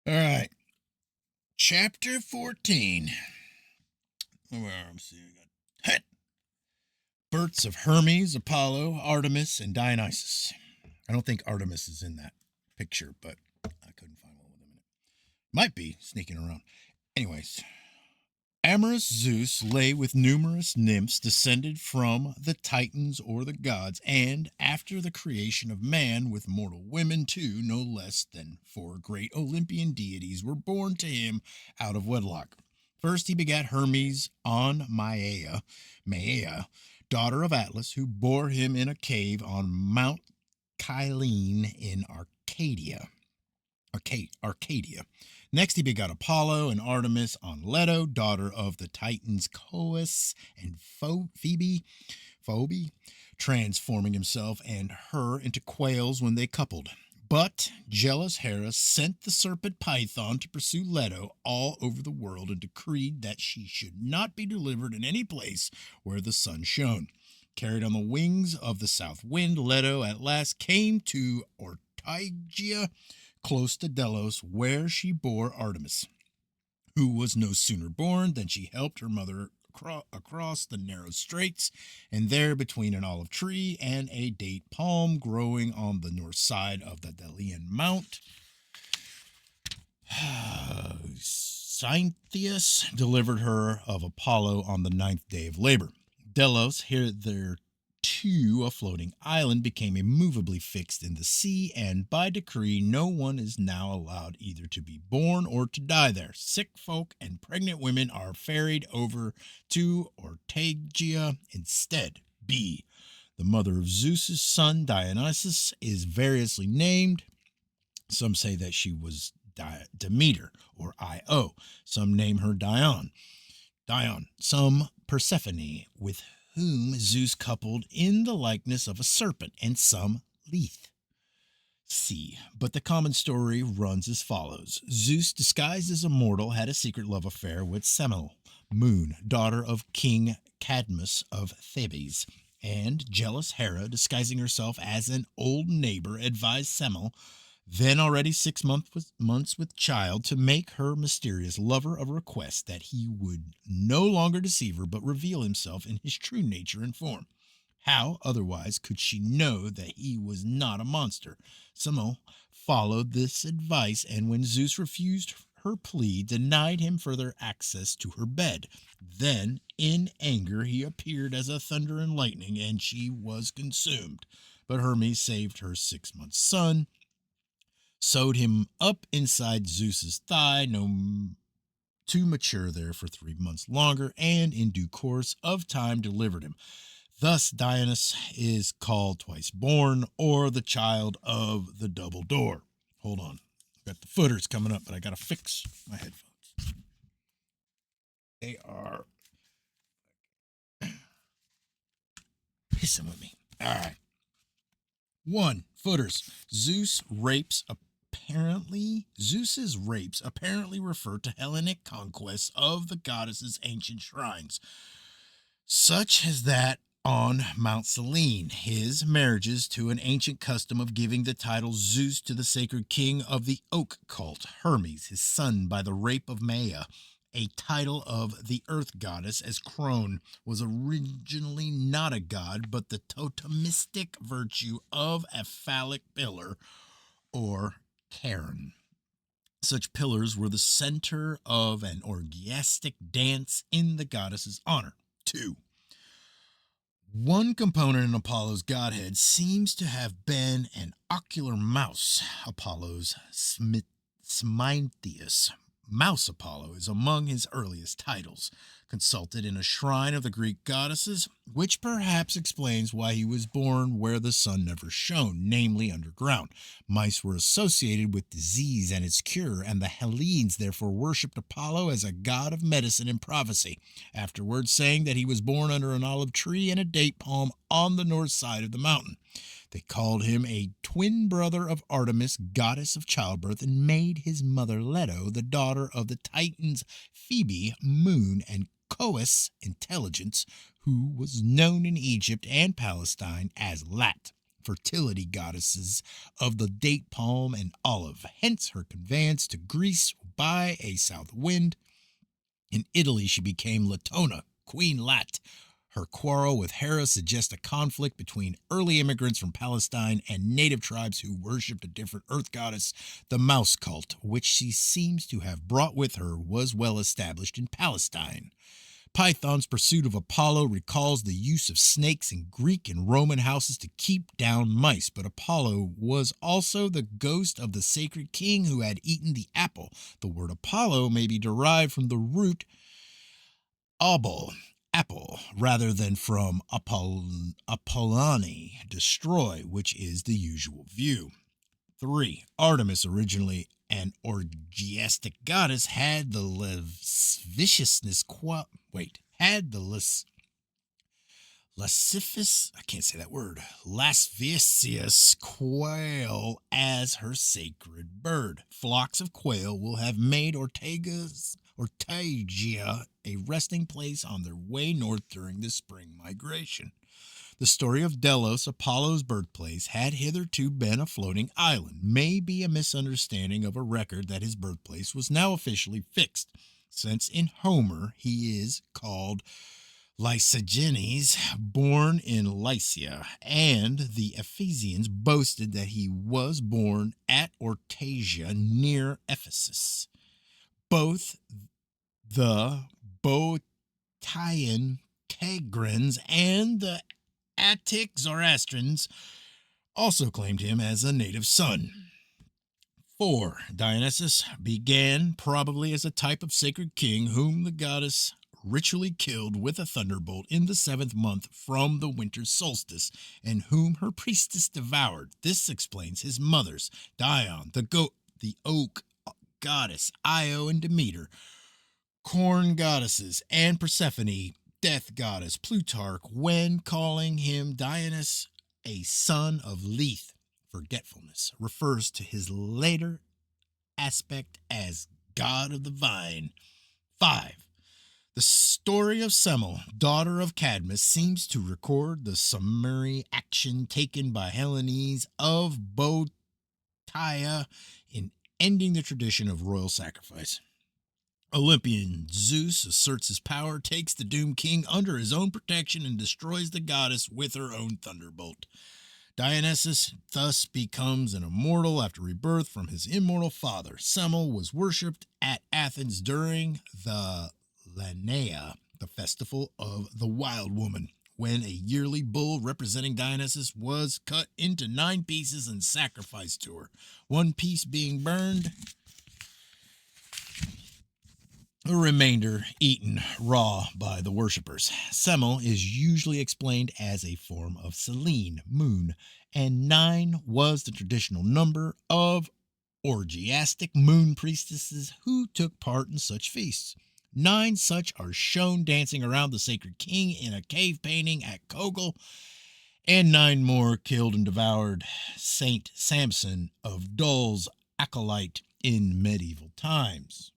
All right. Chapter 14. Where I'm seeing it. Births of Hermes, Apollo, Artemis, and Dionysus. I don't think Artemis is in that picture, but I couldn't find one with him in it. Might be sneaking around. Anyways, amorous Zeus lay with numerous nymphs descended from the Titans or the gods, and after the creation of man, with mortal women too, no less than four great Olympian deities were born to him out of wedlock. First, he begat Hermes on Maia, daughter of Atlas, who bore him in a cave on Mount Kyllene in Arcadia. Next, he begot Apollo and Artemis on Leto, daughter of the Titans Coeus and Phoebe, transforming himself and her into quails when they coupled. But jealous Hera sent the serpent Python to pursue Leto all over the world and decreed that she should not be delivered in any place where the sun shone. Carried on the wings of the south wind, Leto at last came to Ortygia, close to Delos, where she bore Artemis, who was no sooner born than she helped her mother across the narrow straits, and there, between an olive tree and a date palm growing on the north side of the Delian Mount, Cynthius delivered her of Apollo on the ninth day of labor. Delos, hitherto a floating island, became immovably fixed in the sea, and by decree no one is now allowed either to be born or to die there. Sick folk and pregnant women are ferried over to Ortygia instead. B. The mother of Zeus's son Dionysus is variously named. Some say that she was Demeter or Io. Some name her Dion. Some Persephone, with whom Zeus coupled in the likeness of a serpent, and some Lethe. C. But the common story runs as follows. Zeus, disguised as a mortal, had a secret love affair with Semele, Moon, daughter of King Cadmus of Thebes. And jealous Hera, disguising herself as an old neighbor, advised Semele, then already 6 months with child, to make her mysterious lover a request that he would no longer deceive her, but reveal himself in his true nature and form. How, otherwise, could she know that he was not a monster? Semele followed this advice, and when Zeus refused her plea, denied him further access to her bed. Then, in anger, he appeared as a thunder and lightning, and she was consumed. But Hermes saved her 6 months' son, sewed him up inside Zeus's thigh, no to mature there for 3 months longer, and in due course of time delivered him. Thus, Dionysus is called twice born, or the child of the double door. Hold on. Got the footers coming up, but I got to fix my headphones. They are pissing with me. All right. 1. Footers. Zeus's rapes apparently refer to Hellenic conquests of the goddess's ancient shrines, such as that on Mount Kyllene, his marriages to an ancient custom of giving the title Zeus to the sacred king of the oak cult, Hermes, his son, by the rape of Maia, a title of the earth goddess, as Crone was originally not a god, but the totemistic virtue of a phallic pillar, or cairn. Such pillars were the center of an orgiastic dance in the goddess's honor. 2. One component in Apollo's godhead seems to have been an ocular mouse, Apollo's Smintheus. Mouse Apollo is among his earliest titles, consulted in a shrine of the Greek goddesses, which perhaps explains why he was born where the sun never shone, namely underground. Mice were associated with disease and its cure, and the Hellenes therefore worshipped Apollo as a god of medicine and prophecy, afterwards saying that he was born under an olive tree and a date palm on the north side of the mountain. They called him a twin brother of Artemis, goddess of childbirth, and made his mother Leto the daughter of the Titans Phoebe, Moon, and Coeus, Intelligence, who was known in Egypt and Palestine as Lat. fertility goddesses of the date palm and olive, hence her conveyance to Greece by a south wind. In Italy, she became Latona, Queen Lat. Her quarrel with Hera suggests a conflict between early immigrants from Palestine and native tribes who worshipped a different earth goddess. The mouse cult, which she seems to have brought with her, was well established in Palestine. Python's pursuit of Apollo recalls the use of snakes in Greek and Roman houses to keep down mice, but Apollo was also the ghost of the sacred king who had eaten the apple. The word Apollo may be derived from the root obol, apple, rather than from Apolloni, destroy, which is the usual view. 3. Artemis, originally an orgiastic goddess, had the lasciviousness lascivious quail as her sacred bird. Flocks of quail will have made Ortygia a resting place on their way north during the spring migration. The story of Delos, Apollo's birthplace, had hitherto been a floating island, may be a misunderstanding of a record that his birthplace was now officially fixed, since in Homer he is called Lysigenes, born in Lycia, and the Ephesians boasted that he was born at Ortygia near Ephesus. Both the Boeotian Tigrans and the Attic Zoroastrians also claimed him as a native son. 4. Dionysus began probably as a type of sacred king whom the goddess ritually killed with a thunderbolt in the 7th month from the winter solstice, and whom her priestess devoured. This explains his mothers, Dion, the oak goddess, Io and Demeter, corn goddesses, and Persephone, death goddess. Plutarch, when calling him Dionysus, a son of Lethe, forgetfulness, refers to his later aspect as god of the vine. 5. The story of Semele, daughter of Cadmus, seems to record the summary action taken by Hellenes of Boeotia in ending the tradition of royal sacrifice. Olympian Zeus asserts his power, takes the doomed king under his own protection, and destroys the goddess with her own thunderbolt. Dionysus thus becomes an immortal after rebirth from his immortal father. Semele was worshipped at Athens during the Lenaea, the festival of the wild woman, when a yearly bull representing Dionysus was cut into 9 pieces and sacrificed to her, one piece being burned, the remainder eaten raw by the worshippers. Semele is usually explained as a form of Selene, moon, and 9 was the traditional number of orgiastic moon priestesses who took part in such feasts. 9 such are shown dancing around the sacred king in a cave painting at Kogel, and 9 more killed and devoured Saint Samson of Dul's acolyte in medieval times.